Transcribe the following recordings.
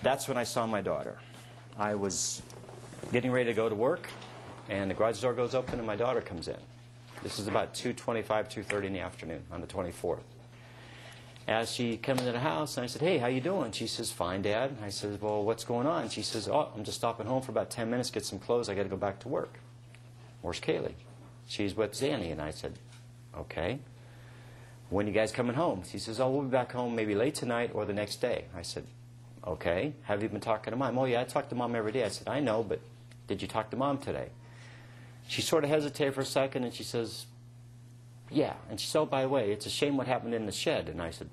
That's when I saw my daughter. I was getting ready to go to work, and the garage door goes open, and my daughter comes in. This is about 2:25, 2:30 in the afternoon on the 24th. As she comes into the house, and I said, "Hey, how you doing?" She says, "Fine, Dad." And I said, "Well, what's going on?" She says, "Oh, I'm just stopping home for about 10 minutes, get some clothes. I got to go back to work." "Where's Caylee?" "She's with Zanny." And I said, "Okay. When you guys coming home?" She says, "Oh, we'll be back home maybe late tonight or the next day." I said, "Okay. Have you been talking to Mom?" "Oh, yeah, I talk to Mom every day." I said, "I know, but did you talk to Mom today?" She sort of hesitated for a second, and she says, "Yeah." And she said, "Oh, by the way, it's a shame what happened in the shed." And I said,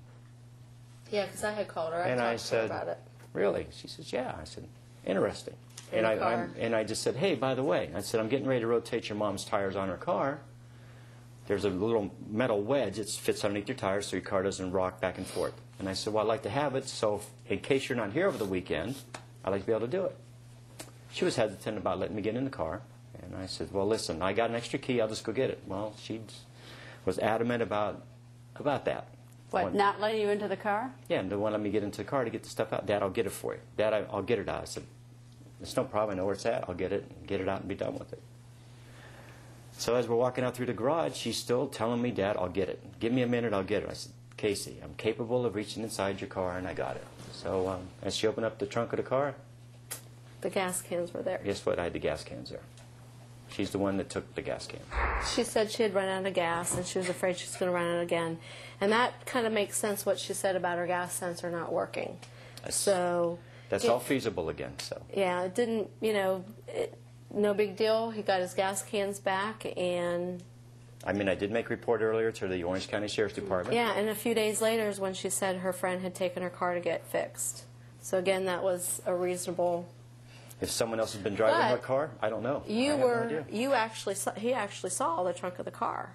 "Yeah, because I had called her. I talked to her about it." "Really?" She says, "Yeah." I said, "Interesting." In the car. And I just said, "Hey, by the way," I said, "I'm getting ready to rotate your mom's tires on her car. There's a little metal wedge that fits underneath your tires so your car doesn't rock back and forth." And I said, "Well, I'd like to have it, so in case you're not here over the weekend, I'd like to be able to do it." She was hesitant about letting me get in the car. And I said, "Well, listen, I got an extra key. I'll just go get it." Well, she was adamant about that. What, not letting you into the car? Yeah, they won't let me get into the car to get the stuff out. "Dad, I'll get it for you." "Dad, I'll get it out." I said, "It's no problem. I know where it's at. I'll get it out and be done with it." So as we're walking out through the garage, she's still telling me, "Dad, I'll get it. Give me a minute, I'll get it." I said, "Casey, I'm capable of reaching inside your car," and I got it. So as she opened up the trunk of the car, The gas cans were there. guess what? I had the gas cans there. She's the one that took the gas cans. She said she had run out of gas, and she was afraid she was going to run out again. And that kind of makes sense, what she said about her gas sensor not working. That's Yeah. all feasible again. So Yeah, it didn't, no big deal. He got his gas cans back, and I mean, I did make a report earlier to the Orange County Sheriff's Department. yeah, and a few days later is when she said her friend had taken her car to get fixed. So again, that was a reasonable. If someone else has been driving her But car, I don't know. You I have no were, idea. he actually saw the trunk of the car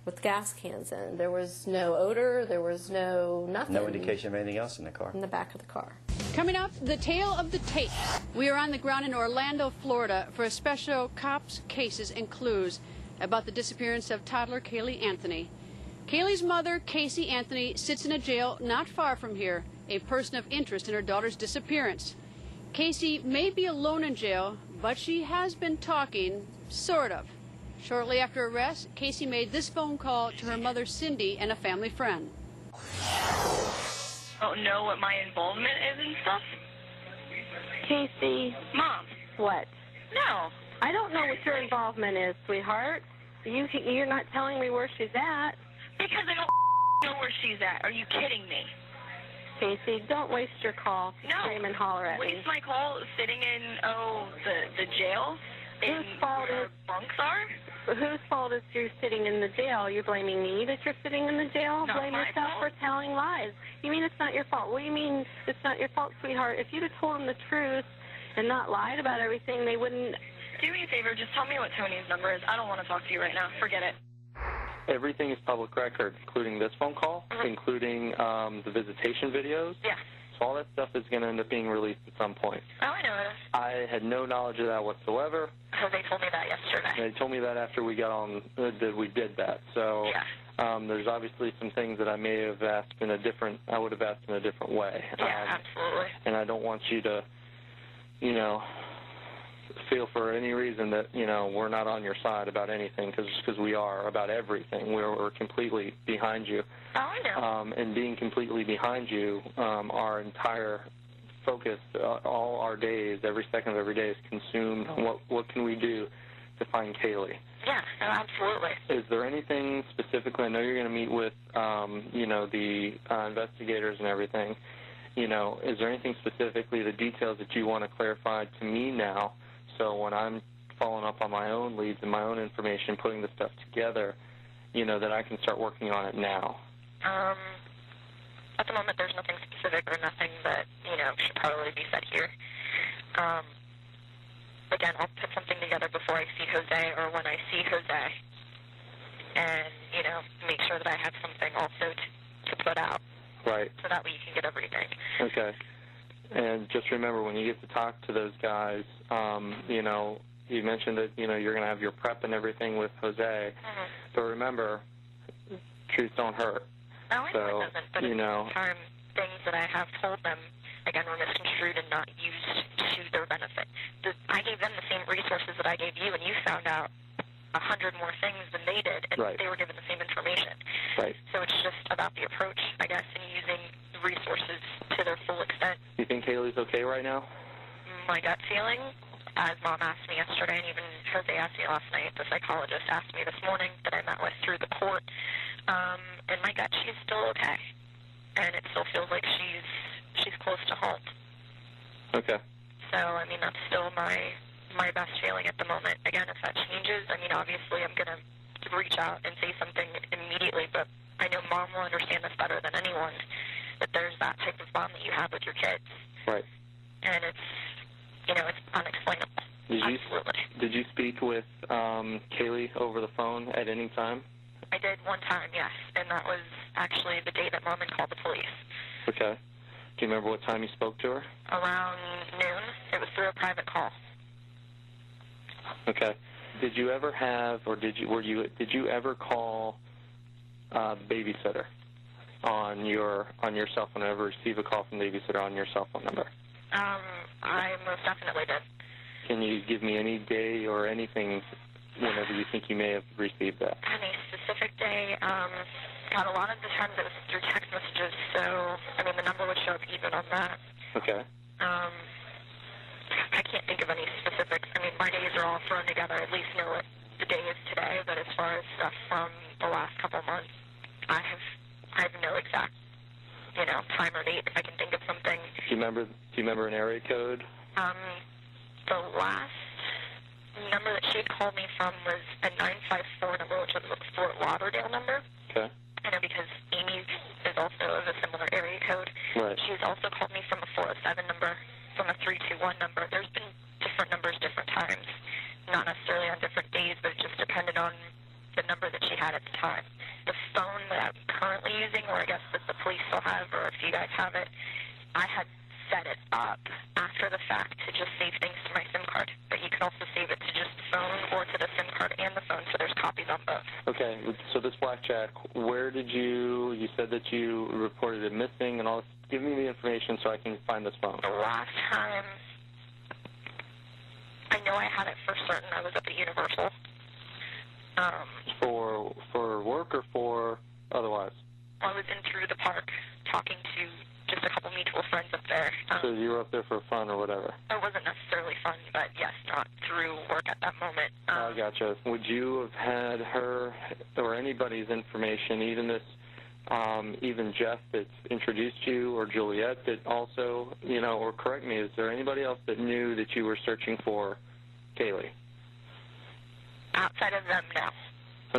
with gas cans in. There was no odor, there was no nothing. No indication of anything else in the car. In the back of the car. Coming up, the tale of the tapes. We are on the ground in Orlando, Florida for a special Cops, Cases, and Clues about the disappearance of toddler Caylee Anthony. Caylee's mother, Casey Anthony, sits in a jail not far from here, a person of interest in her daughter's disappearance. Casey may be alone in jail, but she has been talking, sort of. Shortly after arrest, Casey made this phone call to her mother, Cindy, and a family friend. Don't know what my involvement is and stuff? Casey, Mom. what? No. I don't know what your involvement is, sweetheart. You're not telling me where she's at. Because I don't know where she's at. Are you kidding me? Casey, don't waste your call to No. scream and holler at me. Waste my call sitting in, the jail? Whose fault where is- bunks are? Whose fault is you're sitting in the jail? You're blaming me that you're sitting in the jail? Not Blame my yourself fault. for telling lies. You mean it's not your fault? What do you mean it's not your fault, sweetheart? If you'd have told them the truth and not lied about everything, they wouldn't. Do me a favor, just tell me what Tony's number is. I don't want to talk to you right now. Forget it. Everything is public record, including this phone call, including the visitation videos. Yeah. So all that stuff is going to end up being released at some point. Oh, I know it. I had no knowledge of that whatsoever. So they told me that yesterday. They told me that after we got on, that we did that. So Yeah. there's obviously some things that I may have asked in a different, I would have asked in a different way. Yeah, absolutely. And I don't want you to, feel for any reason that, we're not on your side about anything, because we are about everything. We're completely behind you. Oh, I know. And being completely behind you, our entire focus, all our days, every second of every day is consumed on what can we do to find Caylee. Yeah, no, absolutely. Is there anything specifically, I know you're going to meet with, the investigators and everything, is there anything specifically, the details that you want to clarify to me now, so when I'm following up on my own leads and my own information, putting the stuff together, that I can start working on it now? At the moment, there's nothing specific or nothing that, should probably be said here. Again, I'll put something together before I see Jose or when I see Jose and, make sure that I have something also to put out. Right. So that way you can get everything. Okay. And just remember, when you get to talk to those guys, you mentioned that, you're going to have your prep and everything with Jose. Mm-hmm. But remember, truth don't hurt. No, I know So, it doesn't, but at the same time, things that I have told them again, were misconstrued and not used to their benefit. I gave them the same resources that I gave you, and you found out 100 more things than they did, and Right. they were given the same information. Right. So it's just about the approach, I guess, and using the resources to their full extent. You think Kaylee's okay right now? My gut feeling, as Mom asked me yesterday, and even Jose asked me last night, the psychologist asked me this morning that I met with through the court, and my gut, she's still okay. And it still feels like she's close to home. Okay. So, I mean, that's still my best feeling at the moment. Again, if that changes, I mean, obviously I'm going to reach out and say something immediately, but I know Mom will understand this better than anyone, that there's that type of bond that you have with your kids. Right. And it's, it's unexplainable. Absolutely. Did you speak with Caylee over the phone at any time? I did one time, yes, and that was actually the day that Mom had called the police. Okay. Do you remember what time you spoke to her? Around noon. It was through a private call. Okay. Did you ever have, or did you ever call babysitter on your cell phone? Ever receive a call from babysitter on your cell phone number? I most definitely did. Can you give me any day or anything whenever you think you may have received that? On a specific day, God, a lot of the times it was through text messages, so, I mean, the number would show up even on that. Okay. I can't think of any specifics. I mean, my days are all thrown together. I at least know what the day is today, but as far as stuff from the last couple months, I have no exact, time or date if I can think of something. Do you remember an area code? The last number that she had called me from was a 954 number, which was a Fort Lauderdale number. Okay. I know because Amy is also of a similar area code. Right. She's also called me from a 407 number, from a 321 number. There's been different numbers different times, not necessarily on different days, but it just depended on the number that she had at the time. The phone that I'm currently using, or I guess that the police still have, or if you guys have it, I had set it up after the fact to just save things to my SIM card. But you can also save it to just the phone or to the SIM card and the phone, so there's copies on both. Okay, so this blackjack, where did you said that you reported it missing and all this. Give me the information so I can find this phone. The last time, I know I had it for certain. I was at the Universal. For work or for otherwise? I was in through the park talking to just a couple mutual friends up there. So you were up there for fun or whatever? It wasn't necessarily fun, but yes, not through work at that moment. I gotcha. Would you have had her or anybody's information, even Jeff that's introduced you, or Juliet that also, or correct me, is there anybody else that knew that you were searching for Caylee? Outside of them, no.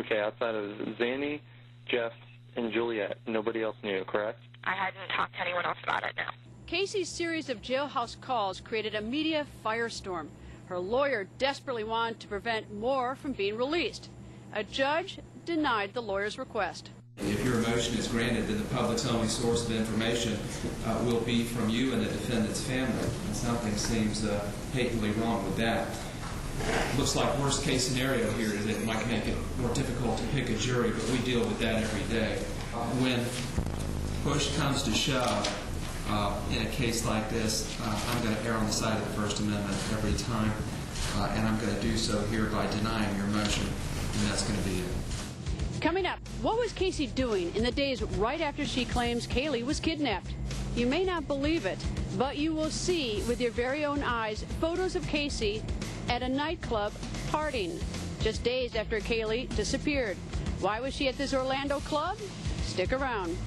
Okay, outside of Zanny, Jeff, and Juliet, nobody else knew, correct? I hadn't talked to anyone else about it, no. Casey's series of jailhouse calls created a media firestorm. Her lawyer desperately wanted to prevent more from being released. A judge denied the lawyer's request. If your motion is granted, then the public's only source of information will be from you and the defendant's family. And something seems patently wrong with that. Looks like worst case scenario here is that it might make it more difficult to pick a jury, but we deal with that every day. When push comes to shove in a case like this, I'm going to err on the side of the First Amendment every time, and I'm going to do so here by denying your motion, and that's going to be it. Coming up, what was Casey doing in the days right after she claims Caylee was kidnapped? You may not believe it, but you will see with your very own eyes photos of Casey at a nightclub partying just days after Caylee disappeared. Why was she at this Orlando club? Stick around.